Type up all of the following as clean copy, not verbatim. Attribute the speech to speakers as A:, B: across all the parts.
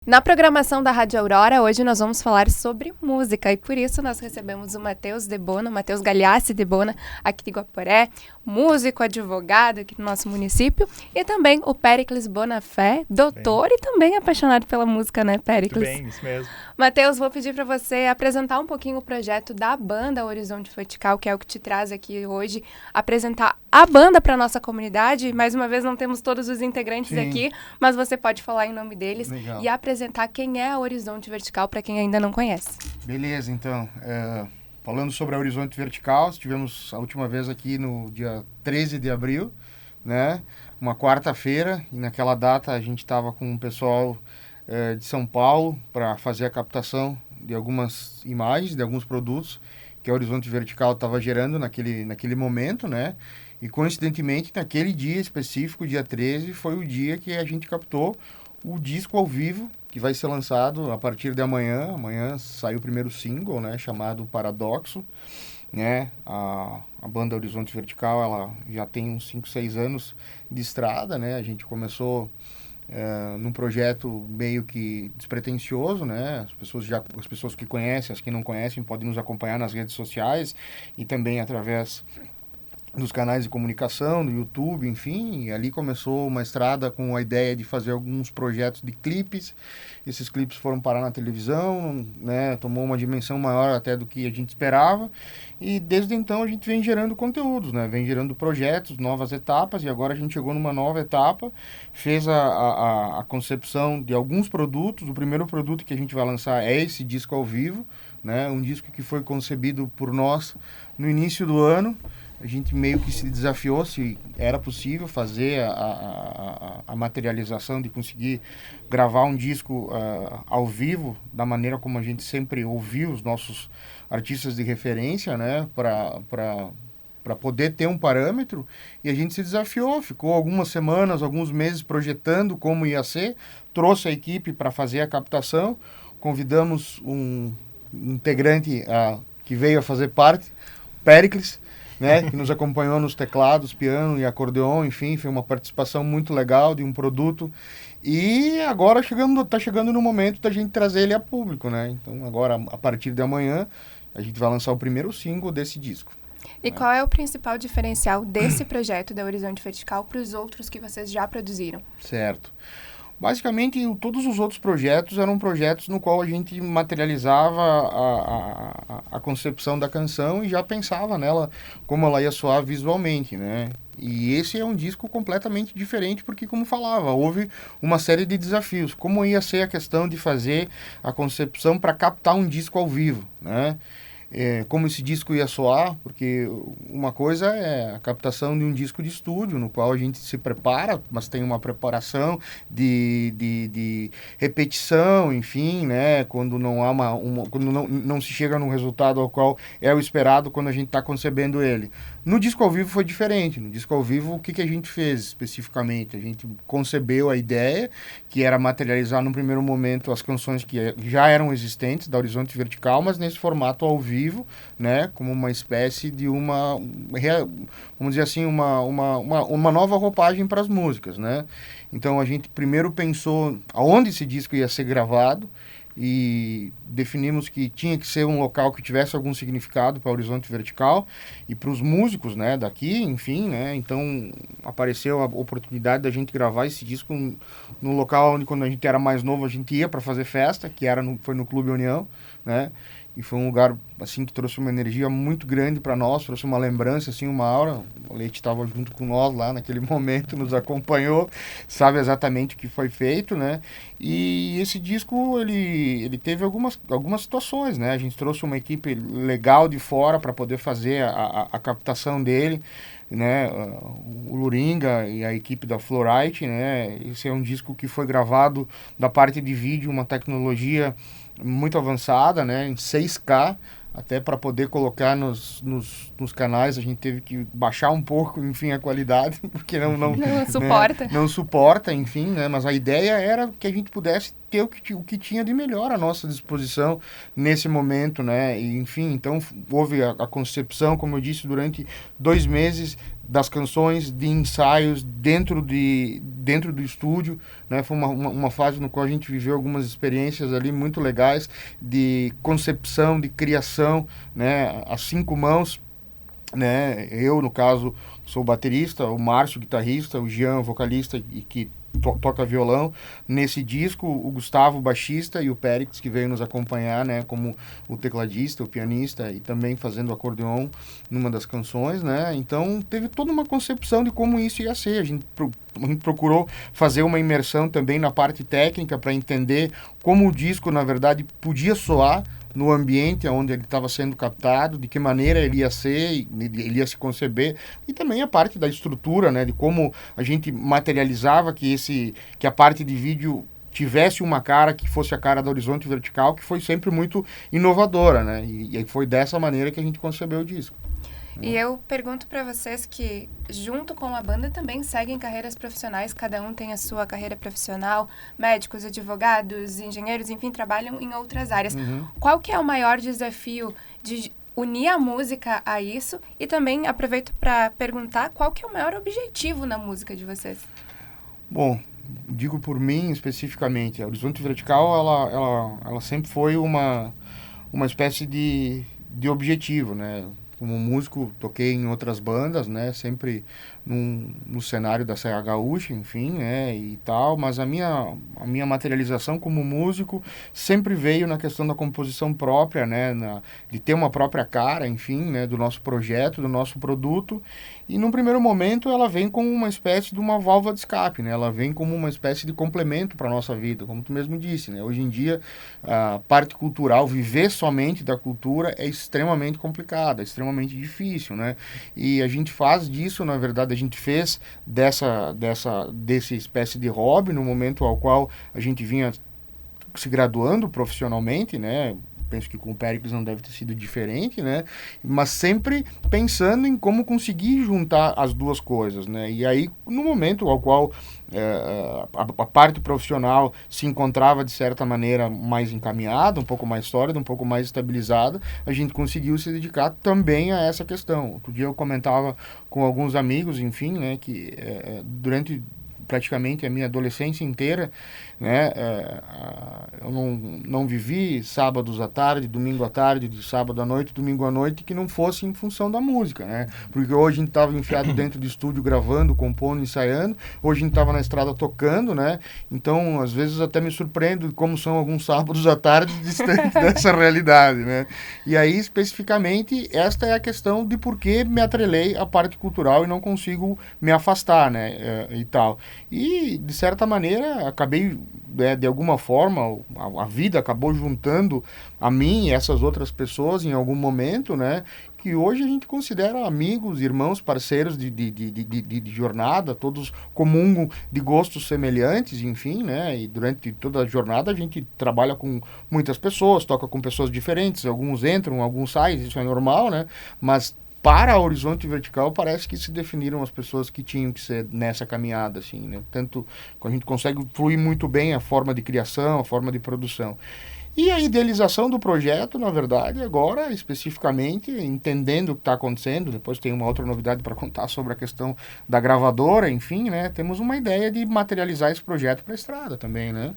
A: Na programação da Rádio Aurora, hoje nós vamos falar sobre música e por isso nós recebemos o Matheus Debona, Matheus Gagliassi Debona, aqui de Guaporé, músico, advogado aqui do nosso município, e também o Péricles Bonafé, doutor e também apaixonado pela música, né, Péricles?
B: Muito bem, isso mesmo.
A: Matheus, vou pedir para você apresentar um pouquinho o projeto da banda Horizonte Vertical, que é o que te traz aqui hoje, apresentar a banda para a nossa comunidade. Mais uma vez, não temos todos os integrantes aqui, mas você pode falar em nome deles.
C: Legal.
A: E apresentar quem é a Horizonte Vertical para quem ainda não conhece.
C: Beleza, então. Falando sobre a Horizonte Vertical, estivemos a última vez aqui no dia 13 de abril, né? Uma quarta-feira, e naquela data a gente estava com o pessoal de São Paulo para fazer a captação de algumas imagens, de alguns produtos que a Horizonte Vertical estava gerando naquele momento, né? E coincidentemente, naquele dia específico, dia 13, foi o dia que a gente captou o disco ao vivo, que vai ser lançado a partir de amanhã. Amanhã sai o primeiro single, né, chamado Paradoxo, né? A banda Horizonte Vertical, ela já tem uns 5, 6 anos de estrada, né? A gente começou num projeto meio que despretensioso, né? As pessoas que conhecem, as que não conhecem, podem nos acompanhar nas redes sociais e também através dos canais de comunicação, do YouTube, enfim, e ali começou uma estrada com a ideia de fazer alguns projetos de clipes. Esses clipes foram parar na televisão, né, tomou uma dimensão maior até do que a gente esperava, e desde então a gente vem gerando conteúdos, né, vem gerando projetos, novas etapas, e agora a gente chegou numa nova etapa, fez a concepção de alguns produtos. O primeiro produto que a gente vai lançar é esse disco ao vivo, né, um disco que foi concebido por nós no início do ano. A gente meio que se desafiou se era possível fazer a materialização de conseguir gravar um disco ao vivo, da maneira como a gente sempre ouviu os nossos artistas de referência, né, para poder ter um parâmetro. E a gente se desafiou, ficou algumas semanas, alguns meses projetando como ia ser, trouxe a equipe para fazer a captação, convidamos um integrante que veio a fazer parte, Péricles, né, que nos acompanhou nos teclados, piano e acordeon, enfim, foi uma participação muito legal de um produto. E agora está chegando no momento da gente trazer ele a público, né? Então agora, a partir de amanhã, a gente vai lançar o primeiro single desse disco.
A: E qual é o principal diferencial desse projeto da Horizonte Vertical para os outros que vocês já produziram?
C: Certo. Basicamente, todos os outros projetos eram projetos no qual a gente materializava a concepção da canção e já pensava nela como ela ia soar visualmente, né? E esse é um disco completamente diferente porque, como falava, houve uma série de desafios. Como ia ser a questão de fazer a concepção para captar um disco ao vivo, né? Como esse disco ia soar, porque uma coisa é a captação de um disco de estúdio, no qual a gente se prepara, mas tem uma preparação de repetição, enfim, né? Quando não há quando não se chega num resultado ao qual é o esperado quando a gente está concebendo ele. No disco ao vivo foi diferente. No disco ao vivo, o que a gente fez especificamente? A gente concebeu a ideia, que era materializar no primeiro momento as canções que já eram existentes da Horizonte Vertical, mas nesse formato ao vivo, né, como uma espécie de vamos dizer assim, uma nova roupagem para as músicas, né? Então a gente primeiro pensou aonde esse disco ia ser gravado e definimos que tinha que ser um local que tivesse algum significado para Horizonte Vertical e para os músicos, né, daqui, enfim, né? Então apareceu a oportunidade da gente gravar esse disco no local onde, quando a gente era mais novo, a gente ia para fazer festa, que foi no Clube União, né? E foi um lugar, assim, que trouxe uma energia muito grande para nós, trouxe uma lembrança, assim, uma aura. O Leite estava junto com nós lá naquele momento, nos acompanhou, sabe exatamente o que foi feito, né? E esse disco, ele teve algumas situações, né? A gente trouxe uma equipe legal de fora para poder fazer a captação dele, né? O Luringa e a equipe da Florite, né? Esse é um disco que foi gravado da parte de vídeo, uma tecnologia muito avançada, né, em 6K, até para poder colocar nos canais. A gente teve que baixar um pouco, enfim, a qualidade, porque não
A: suporta.
C: Não suporta, enfim, né, mas a ideia era que a gente pudesse ter o que tinha de melhor à nossa disposição nesse momento, né, e, enfim, então houve a concepção, como eu disse, durante 2 meses das canções, de ensaios dentro do estúdio, né? Foi uma fase no qual a gente viveu algumas experiências ali muito legais de concepção, de criação, né? A 5 mãos, né? Eu, no caso, sou baterista, o Márcio, guitarrista, o Jean, vocalista, e que toca violão. Nesse disco, o Gustavo, baixista, e o Périx, que veio nos acompanhar, né, como o tecladista, o pianista, e também fazendo acordeon numa das canções, né? Então, teve toda uma concepção de como isso ia ser. A gente procurou fazer uma imersão também na parte técnica para entender como o disco, na verdade, podia soar no ambiente onde ele estava sendo captado, de que maneira ele ia ser, ele ia se conceber, e também a parte da estrutura, né, de como a gente materializava que a parte de vídeo tivesse uma cara que fosse a cara da Horizonte Vertical, que foi sempre muito inovadora, né, e foi dessa maneira que a gente concebeu o disco.
A: E eu pergunto para vocês que, junto com a banda, também seguem carreiras profissionais, cada um tem a sua carreira profissional, médicos, advogados, engenheiros, enfim, trabalham em outras áreas. Qual que é o maior desafio de unir a música a isso? E também aproveito para perguntar qual que é o maior objetivo na música de vocês?
C: Bom, digo por mim especificamente, a Horizonte Vertical, ela sempre foi uma espécie de objetivo, né? Como músico, toquei em outras bandas, né? Sempre no cenário da Serra Gaúcha, enfim, né? E tal. Mas a minha materialização como músico sempre veio na questão da composição própria, né? De ter uma própria cara, enfim, né? Do nosso projeto, do nosso produto. E num primeiro momento ela vem como uma espécie de uma válvula de escape, né? Ela vem como uma espécie de complemento para a nossa vida, como tu mesmo disse, né? Hoje em dia, a parte cultural, viver somente da cultura é extremamente complicada, é extremamente difícil, né? E a gente faz disso, na verdade, a gente fez desse espécie de hobby no momento ao qual a gente vinha se graduando profissionalmente, né? Penso que com o Péricles não deve ter sido diferente, né? Mas sempre pensando em como conseguir juntar as duas coisas, né? E aí, no momento ao qual a parte profissional se encontrava, de certa maneira, mais encaminhada, um pouco mais sólida, um pouco mais estabilizada, a gente conseguiu se dedicar também a essa questão. Outro dia eu comentava com alguns amigos, enfim, né? Que durante praticamente a minha adolescência inteira, né, eu não vivi sábados à tarde, domingo à tarde, de sábado à noite, domingo à noite, que não fosse em função da música, né, porque hoje a gente estava enfiado dentro do estúdio gravando, compondo, ensaiando, hoje a gente estava na estrada tocando, né, então às vezes até me surpreendo como são alguns sábados à tarde distante dessa realidade, né, e aí especificamente esta é a questão de por que me atrelei à parte cultural e não consigo me afastar, né, e tal. E, de certa maneira, acabei, de alguma forma, a vida acabou juntando a mim e essas outras pessoas em algum momento, né? Que hoje a gente considera amigos, irmãos, parceiros de jornada, todos comungam de gostos semelhantes, enfim, né? E durante toda a jornada a gente trabalha com muitas pessoas, toca com pessoas diferentes, alguns entram, alguns saem, isso é normal, né? Mas para a Horizonte Vertical, parece que se definiram as pessoas que tinham que ser nessa caminhada, assim, né? Tanto que a gente consegue fluir muito bem a forma de criação, a forma de produção. E a idealização do projeto, na verdade, agora, especificamente, entendendo o que está acontecendo, depois tem uma outra novidade para contar sobre a questão da gravadora, enfim, né? Temos uma ideia de materializar esse projeto para a estrada também, né?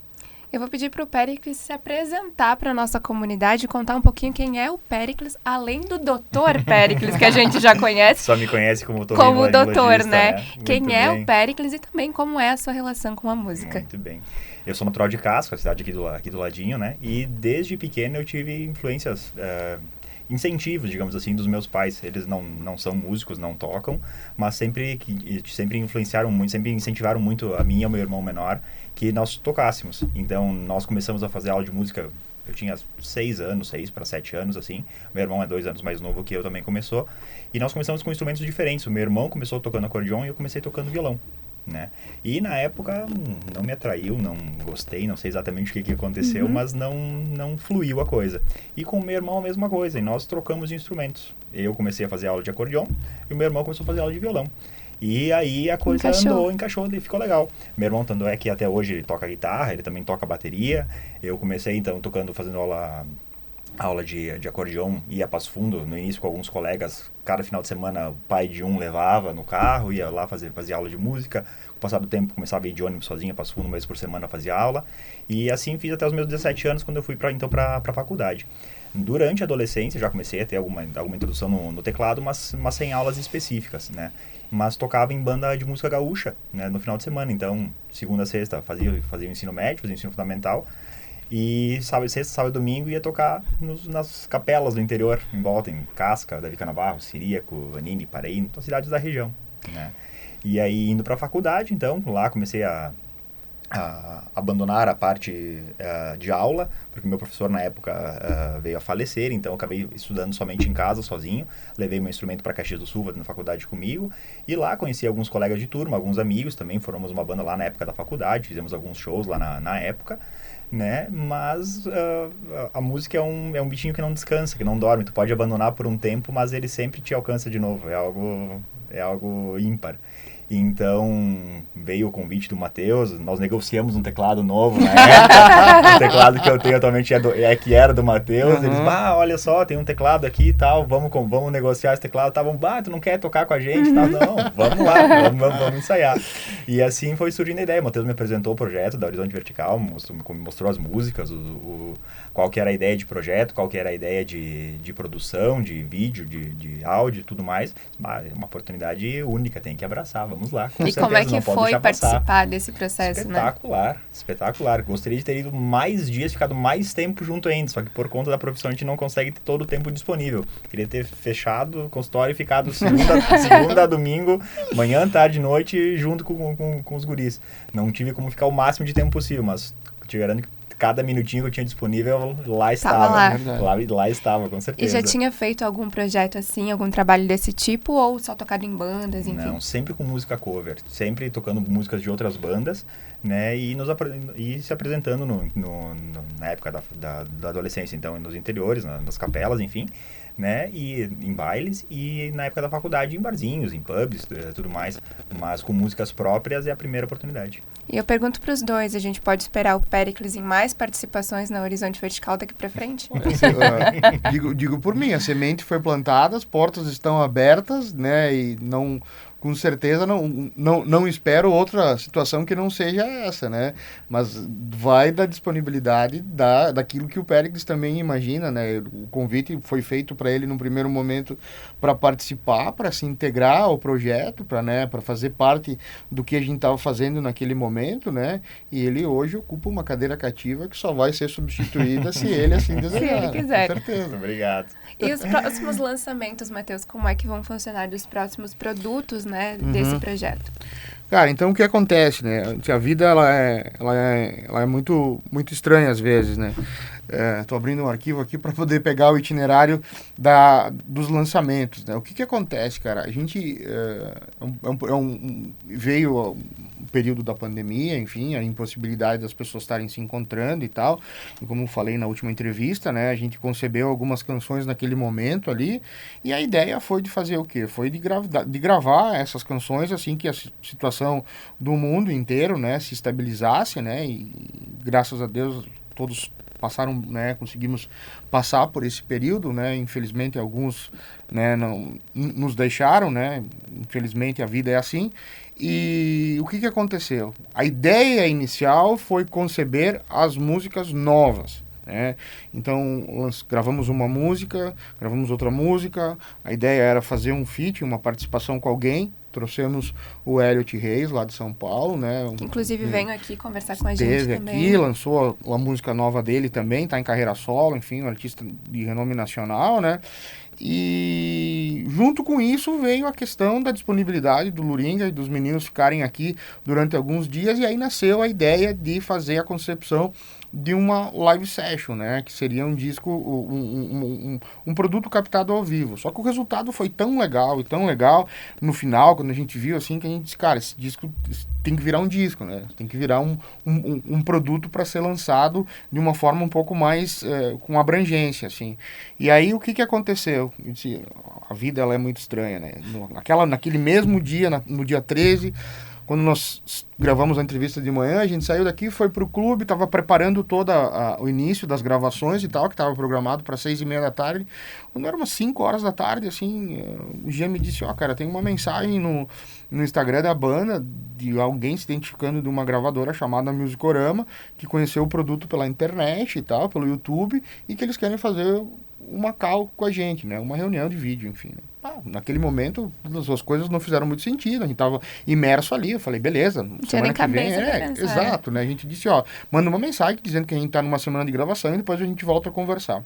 A: Eu vou pedir para o Péricles se apresentar para a nossa comunidade e contar um pouquinho quem é o Péricles, além do Dr. Péricles, que a gente já conhece.
B: Só me conhece como
A: doutor, né? Quem
B: Muito
A: é
B: bem.
A: o Péricles e também como é a sua relação com a música.
B: Muito bem. Eu sou natural de Casco, a cidade aqui do ladinho, né? E desde pequeno eu tive influências, incentivos, digamos assim, dos meus pais. Eles não são músicos, não tocam, mas sempre influenciaram muito, sempre incentivaram muito a mim e ao meu irmão menor que nós tocássemos. Então, nós começamos a fazer aula de música, eu tinha 6 para 7 anos, assim. Meu irmão é 2 anos mais novo que eu, também começou. E nós começamos com instrumentos diferentes. O meu irmão começou tocando acordeon e eu comecei tocando violão, né? E na época não me atraiu, não gostei, não sei exatamente o que aconteceu, mas não fluiu a coisa. E com o meu irmão a mesma coisa, e nós trocamos de instrumentos. Eu comecei a fazer aula de acordeon e o meu irmão começou a fazer aula de violão. E aí a coisa encaixou e ficou legal. Meu irmão, tanto é que até hoje ele toca guitarra, ele também toca bateria. Eu comecei então fazendo aula aula de acordeon, ia a Passo Fundo, no início com alguns colegas, cada final de semana o pai de um levava no carro, ia lá fazia aula de música, com o passar do tempo começava a ir de ônibus sozinho a Passo Fundo, uma vez por semana fazia aula, e assim fiz até os meus 17 anos, quando eu fui para a faculdade. Durante a adolescência já comecei a ter alguma introdução no teclado, mas sem aulas específicas, né? Mas tocava em banda de música gaúcha, né, no final de semana, então segunda a sexta fazia o ensino médio, fazia o ensino fundamental, e sexta, sábado e domingo ia tocar nas capelas do interior, em volta, em Casca, Davi Canabarro, Ciríaco, Anini, Paraí, nas cidades da região, né? E aí, indo para a faculdade, então, lá comecei a abandonar a parte de aula, porque meu professor na época veio a falecer, então eu acabei estudando somente em casa, sozinho. Levei meu instrumento para Caxias do Sul, na faculdade comigo, e lá conheci alguns colegas de turma, alguns amigos também, formamos uma banda lá na época da faculdade, fizemos alguns shows lá na época, né? Mas a música é um bichinho que não descansa, que não dorme. Tu pode abandonar por um tempo, mas ele sempre te alcança de novo. É algo ímpar. Então, veio o convite do Matheus, nós negociamos um teclado novo na época. O teclado que eu tenho atualmente que era do Matheus. Eles, olha só, tem um teclado aqui e tal, vamos negociar esse teclado. Tu não quer tocar com a gente? Tal? Não, vamos lá, vamos ensaiar. E assim foi surgindo a ideia. O Matheus me apresentou o projeto da Horizonte Vertical, mostrou as músicas, qual que era a ideia de projeto, qual que era a ideia de produção, de vídeo, de áudio e tudo mais. É uma oportunidade única, tem que abraçar, vamos lá.
A: E como é que foi participar desse processo,
B: espetacular, né? Espetacular. Gostaria de ter ido mais dias, ficado mais tempo junto ainda, só que por conta da profissão a gente não consegue ter todo o tempo disponível. Queria ter fechado o consultório e ficado segunda a domingo, manhã, tarde, noite, junto com os guris. Não tive como ficar o máximo de tempo possível, mas te garanto que cada minutinho que eu tinha disponível, lá estava. Lá estava, com certeza.
A: E já tinha feito algum projeto assim, algum trabalho desse tipo, ou só tocado em bandas, enfim?
B: Não, sempre com música cover, sempre tocando músicas de outras bandas, né, e se apresentando na época da adolescência, então, nos interiores, nas capelas, enfim, né, e em bailes, e na época da faculdade em barzinhos, em pubs, tudo mais, mas com músicas próprias é a primeira oportunidade.
A: E eu pergunto para os dois, a gente pode esperar o Péricles em mais participações na Horizonte Vertical daqui para frente?
C: Digo por mim, a semente foi plantada, as portas estão abertas, né, e não... Com certeza não espero outra situação que não seja essa, né? Mas vai da disponibilidade daquilo que o Péricles também imagina, né? O convite foi feito para ele num primeiro momento para participar, para se integrar ao projeto, para fazer parte do que a gente estava fazendo naquele momento, né? E ele hoje ocupa uma cadeira cativa que só vai ser substituída se ele assim desejar.
A: Se ele quiser.
C: Com certeza.
B: Obrigado.
A: E os próximos lançamentos, Matheus, como é que vão funcionar os próximos produtos, né, desse projeto?
C: Cara, então o que acontece, né? A vida ela é muito estranha às vezes, né? Tô abrindo um arquivo aqui para poder pegar o itinerário dos lançamentos, né? O que acontece, cara? A gente veio o período da pandemia, enfim, a impossibilidade das pessoas estarem se encontrando e tal. E como eu falei na última entrevista, né? A gente concebeu algumas canções naquele momento ali e a ideia foi de fazer o quê? Foi de gravar essas canções assim que a situação do mundo inteiro, né, se estabilizasse, né? E graças a Deus todos passaram, né, conseguimos passar por esse período, né, infelizmente alguns, né, não nos deixaram, né, infelizmente a vida é assim. E o que aconteceu? A ideia inicial foi conceber as músicas novas, né? Então gravamos uma música, gravamos outra música, a ideia era fazer um feat, uma participação com alguém. Trouxemos o Elliot Reis, lá de São Paulo, né?
A: Inclusive veio aqui conversar com a gente
C: também.
A: também.
C: Esteve aqui, lançou a música nova dele também, tá em carreira solo, enfim, um artista de renome nacional, né? E junto com isso veio a questão da disponibilidade do Luringa e dos meninos ficarem aqui durante alguns dias, e aí nasceu a ideia de fazer a concepção de uma live session, né? Que seria um disco, um produto captado ao vivo. Só que o resultado foi tão legal e tão legal no final, quando a gente viu assim, que a gente disse, cara, esse disco tem que virar um disco, né? Tem que virar um produto para ser lançado de uma forma um pouco mais com abrangência, assim. E aí o que aconteceu? Eu disse, a vida ela é muito estranha, né? Naquele mesmo dia, no dia 13, quando nós gravamos a entrevista de manhã, a gente saiu daqui, foi pro clube, tava preparando todo o início das gravações e tal, que tava programado para 6:30 da tarde. Quando era umas 5 horas da tarde, assim, o Jean me disse, cara, tem uma mensagem no Instagram da banda, de alguém se identificando de uma gravadora chamada Musicorama, que conheceu o produto pela internet e tal, pelo YouTube, e que eles querem fazer uma call com a gente, né? Uma reunião de vídeo, enfim. Naquele momento, as coisas não fizeram muito sentido, a gente tava imerso ali, eu falei, beleza, semana que vem, exato, né? A gente disse, manda uma mensagem dizendo que a gente tá numa semana de gravação e depois a gente volta a conversar.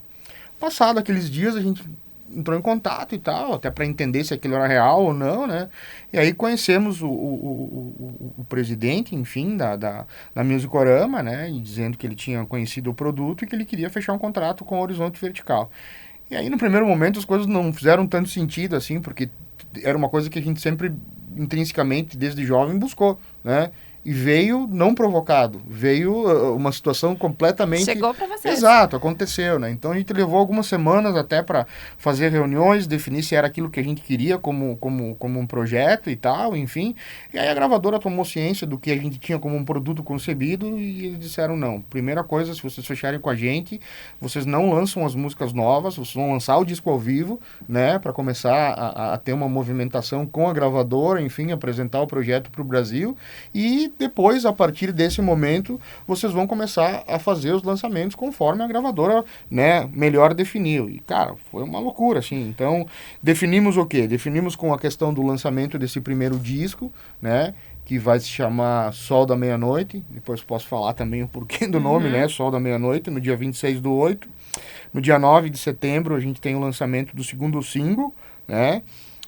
C: Passado aqueles dias, a gente entrou em contato e tal, até para entender se aquilo era real ou não, né? E aí conhecemos o presidente, enfim, da Musicorama, né? E dizendo que ele tinha conhecido o produto e que ele queria fechar um contrato com o Horizonte Vertical. E aí, no primeiro momento, as coisas não fizeram tanto sentido, assim, porque era uma coisa que a gente sempre, intrinsecamente, desde jovem, buscou, né? E veio não provocado, veio uma situação completamente...
A: Chegou para vocês.
C: Exato, aconteceu, né? Então a gente levou algumas semanas até para fazer reuniões, definir se era aquilo que a gente queria como um projeto e tal, enfim. E aí a gravadora tomou ciência do que a gente tinha como um produto concebido e eles disseram, não, primeira coisa, se vocês fecharem com a gente, vocês não lançam as músicas novas, vocês vão lançar o disco ao vivo, né? Para começar a ter uma movimentação com a gravadora, enfim, apresentar o projeto para o Brasil e depois, a partir desse momento, vocês vão começar a fazer os lançamentos conforme a gravadora, né, melhor definiu. E, cara, foi uma loucura, assim. Então, definimos o quê? Definimos com a questão do lançamento desse primeiro disco, né, que vai se chamar Sol da Meia-Noite. Depois posso falar também o porquê do nome, né, Sol da Meia-Noite, no dia 26/8. No dia 9 de setembro, a gente tem o lançamento do segundo single, né,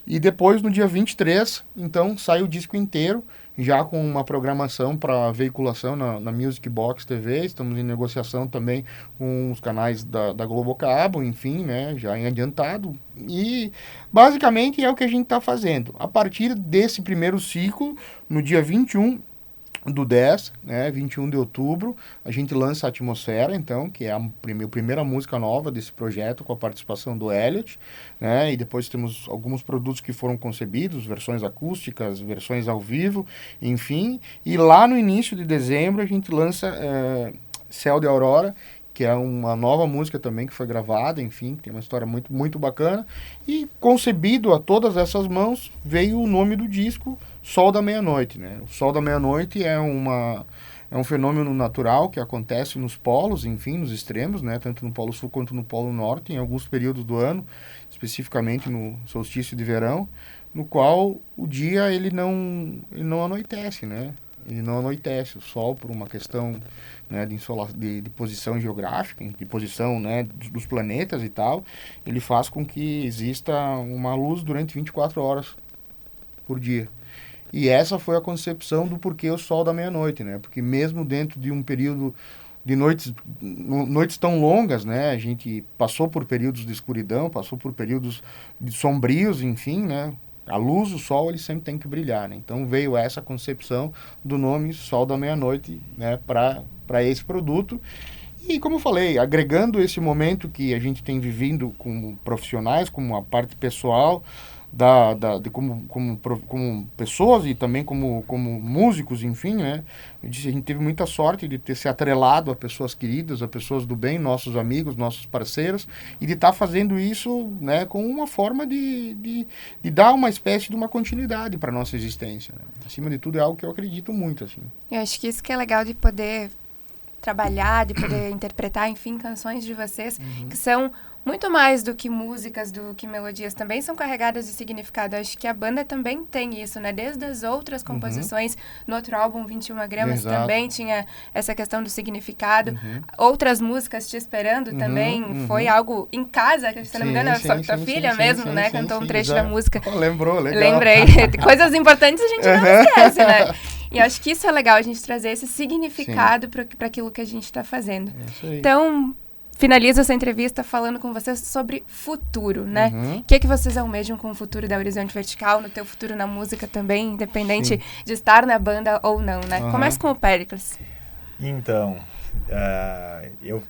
C: e depois, no dia 23, então, sai o disco inteiro, já com uma programação para veiculação na Music Box TV. Estamos em negociação também com os canais da Globocabo, enfim, né, já em adiantado. E basicamente é o que a gente está fazendo. A partir desse primeiro ciclo, no dia 21/10, né, 21 de outubro, a gente lança a Atmosfera, então, que é a primeira música nova desse projeto, com a participação do Elliot, né, e depois temos alguns produtos que foram concebidos, versões acústicas, versões ao vivo, enfim, e lá no início de dezembro a gente lança Céu de Aurora, que é uma nova música também que foi gravada, enfim, tem uma história muito, muito bacana, e concebido a todas essas mãos veio o nome do disco, Sol da Meia-Noite, né? O Sol da Meia-Noite é um fenômeno natural que acontece nos polos, enfim, nos extremos, né? Tanto no Polo Sul quanto no Polo Norte, em alguns períodos do ano, especificamente no solstício de verão, no qual o dia ele não anoitece, né? Ele não anoitece. O Sol, por uma questão, né, de posição geográfica, de posição, né, dos planetas e tal, ele faz com que exista uma luz durante 24 horas por dia. E essa foi a concepção do porquê o Sol da Meia-Noite, né? Porque mesmo dentro de um período de noites tão longas, né? A gente passou por períodos de escuridão, passou por períodos de sombrios, enfim, né? A luz, o sol, ele sempre tem que brilhar, né? Então veio essa concepção do nome Sol da Meia-Noite, né? Para esse produto. E como eu falei, agregando esse momento que a gente tem vivido como profissionais, como a parte pessoal, como pessoas e também como músicos, enfim, né? A gente teve muita sorte de ter se atrelado a pessoas queridas, a pessoas do bem, nossos amigos, nossos parceiros, e de estar fazendo isso, né, com uma forma de dar uma espécie de uma continuidade para a nossa existência, né? Acima de tudo, é algo que eu acredito muito, assim.
A: Eu acho que isso que é legal de poder trabalhar, de poder interpretar, enfim, canções de vocês, que são muito mais do que músicas, do que melodias, também são carregadas de significado. Acho que a banda também tem isso, né? Desde as outras composições, no outro álbum, 21 gramas, também tinha essa questão do significado. Outras músicas, Te Esperando, também foi algo em casa, que se não me engano, a filha mesmo, né? Cantou um trecho da música.
C: Lembrou, legal.
A: Lembrei. Coisas importantes a gente não esquece, né? E acho que isso é legal, a gente trazer esse significado para aquilo que a gente está fazendo. Então, finalizo essa entrevista falando com vocês sobre futuro, né? O que vocês almejam com o futuro da Horizonte Vertical, no teu futuro na música também, independente de estar na banda ou não, né? Começa com o Péricles.
B: Então, Eu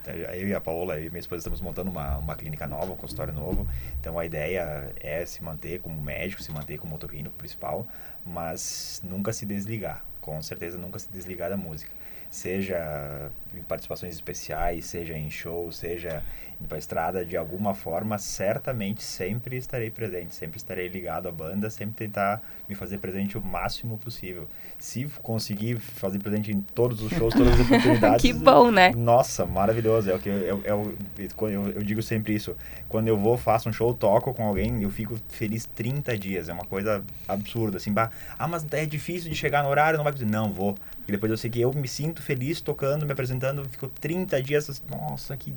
B: e a Paola, eu e minha esposa estamos montando uma clínica nova, um consultório novo. Então a ideia é se manter como médico, se manter como otorrino principal, mas nunca se desligar. Com certeza nunca se desligar da música. Seja em participações especiais, seja em shows, seja indo pra estrada, de alguma forma, certamente sempre estarei presente, sempre estarei ligado à banda, sempre tentar me fazer presente o máximo possível. Se conseguir fazer presente em todos os shows, todas as oportunidades...
A: Que bom, né?
B: Nossa, maravilhoso. É o que eu digo sempre isso. Quando eu vou, faço um show, toco com alguém, eu fico feliz 30 dias. É uma coisa absurda, assim. Mas é difícil de chegar no horário, não vai conseguir. Não, vou. E depois eu sei que eu me sinto feliz tocando, me apresentando, fico 30 dias, nossa, que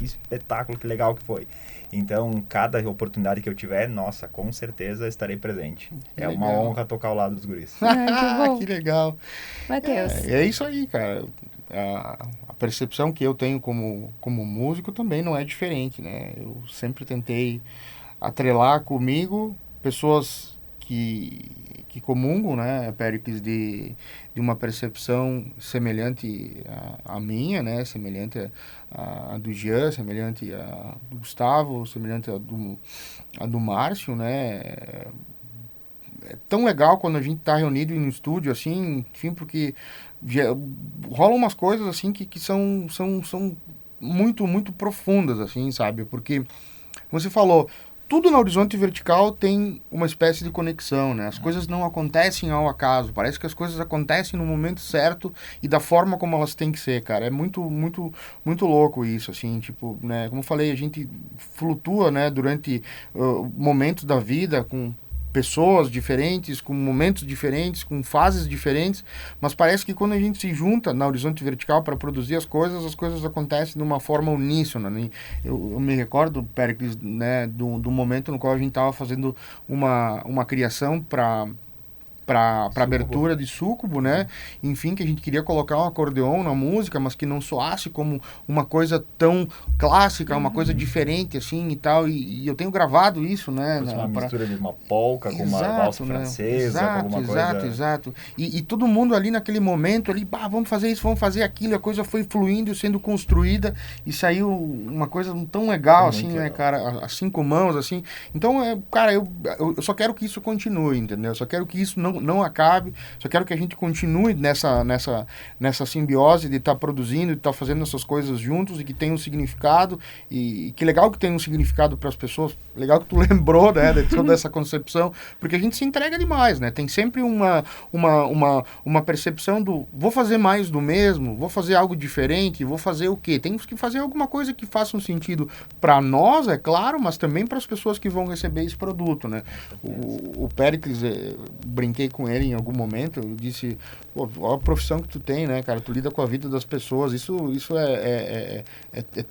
B: espetáculo, que legal que foi. Então, cada oportunidade que eu tiver, nossa, com certeza estarei presente.
C: Que
B: é
C: legal.
B: uma honra tocar ao lado dos guris.
A: Que bom.
C: Que legal.
A: Matheus.
C: É isso aí, cara. A percepção que eu tenho como músico também não é diferente, né? Eu sempre tentei atrelar comigo pessoas que comungam, né, Péricles, de uma percepção semelhante à minha, né, semelhante a do Jean, semelhante a do Gustavo, semelhante a do Márcio, né. É tão legal quando a gente tá reunido no estúdio, assim, enfim, porque rolam umas coisas, assim, que são muito, muito profundas, assim, sabe? Porque, como você falou, tudo na Horizonte Vertical tem uma espécie de conexão, né? As coisas não acontecem ao acaso. Parece que as coisas acontecem no momento certo e da forma como elas têm que ser, cara. É muito, muito, muito louco isso, assim, tipo, né? Como eu falei, a gente flutua, né, durante momentos da vida com pessoas diferentes, com momentos diferentes, com fases diferentes, mas parece que quando a gente se junta na Horizonte Vertical para produzir as coisas acontecem de uma forma uníssona, né? Eu me recordo, Péricles, né, do momento no qual a gente estava fazendo uma criação para abertura de Súcubo, né? Enfim, que a gente queria colocar um acordeon na música, mas que não soasse como uma coisa tão clássica, uma coisa diferente, assim, e tal. E eu tenho gravado isso, né?
B: Uma mistura de uma polca com uma valsa francesa, com alguma coisa...
C: Exato. E todo mundo ali naquele momento, ali, vamos fazer isso, vamos fazer aquilo, a coisa foi fluindo, sendo construída, e saiu uma coisa tão legal, assim, né, cara? A 5 mãos, assim. Então, cara, eu só quero que isso continue, entendeu? Eu só quero que isso não acabe, só quero que a gente continue nessa simbiose de estar produzindo, de estar fazendo essas coisas juntos e que tenha um significado, e que legal que tem um significado para as pessoas, legal que tu lembrou, né, de toda essa concepção, porque a gente se entrega demais, né, tem sempre uma percepção do, vou fazer mais do mesmo, vou fazer algo diferente, vou fazer o quê? Temos que fazer alguma coisa que faça um sentido para nós, é claro, mas também para as pessoas que vão receber esse produto, né. O Péricles, brinquei com ele em algum momento, eu disse, pô, olha a profissão que tu tem, né, cara, tu lida com a vida das pessoas, isso é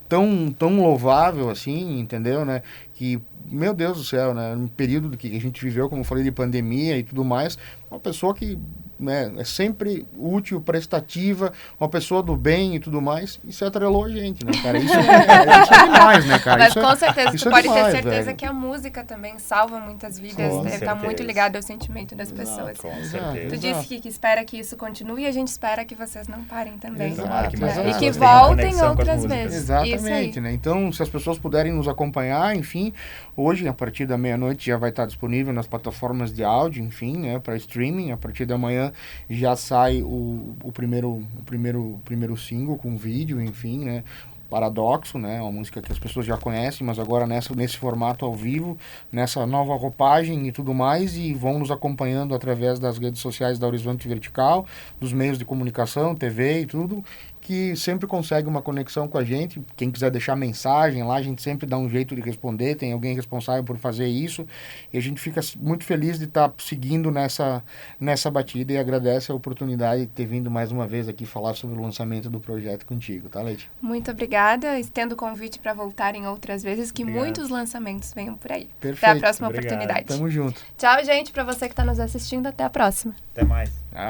C: tão louvável, assim, entendeu, né, que, meu Deus do céu, né, no período que a gente viveu, como eu falei, de pandemia e tudo mais, uma pessoa que, né, é sempre útil, prestativa, uma pessoa do bem e tudo mais, isso atrelou a gente, né, cara, isso é demais, né, cara.
A: Mas com certeza, tu pode ter certeza,
C: velho,
A: que a música também salva muitas vidas, deve estar muito ligado ao sentimento das pessoas.
B: Com certeza.
A: Tu disse que espera que isso continue e a gente espera que vocês não parem também.
C: Exato,
A: E que voltem outras vezes.
C: Exatamente, né? Então, se as pessoas puderem nos acompanhar, enfim, hoje, a partir da meia-noite, já vai estar disponível nas plataformas de áudio, enfim, né, para streaming. A partir da manhã já sai o primeiro single com vídeo, enfim, né? Paradoxo, né? Uma música que as pessoas já conhecem, mas agora nesse formato ao vivo, nessa nova roupagem e tudo mais, e vão nos acompanhando através das redes sociais da Horizonte Vertical, dos meios de comunicação, TV e tudo, que sempre consegue uma conexão com a gente. Quem quiser deixar mensagem lá, a gente sempre dá um jeito de responder, tem alguém responsável por fazer isso, e a gente fica muito feliz de estar seguindo nessa batida, e agradece a oportunidade de ter vindo mais uma vez aqui falar sobre o lançamento do projeto contigo, tá, Leite?
A: Muito obrigada, estendo o convite para voltarem outras vezes, que
B: Obrigado.
A: Muitos lançamentos venham por aí.
C: Perfeito.
A: Até a próxima
B: Obrigado.
A: oportunidade.
C: Tamo junto.
A: Tchau, gente, para você que está nos assistindo, até a próxima.
B: Até mais.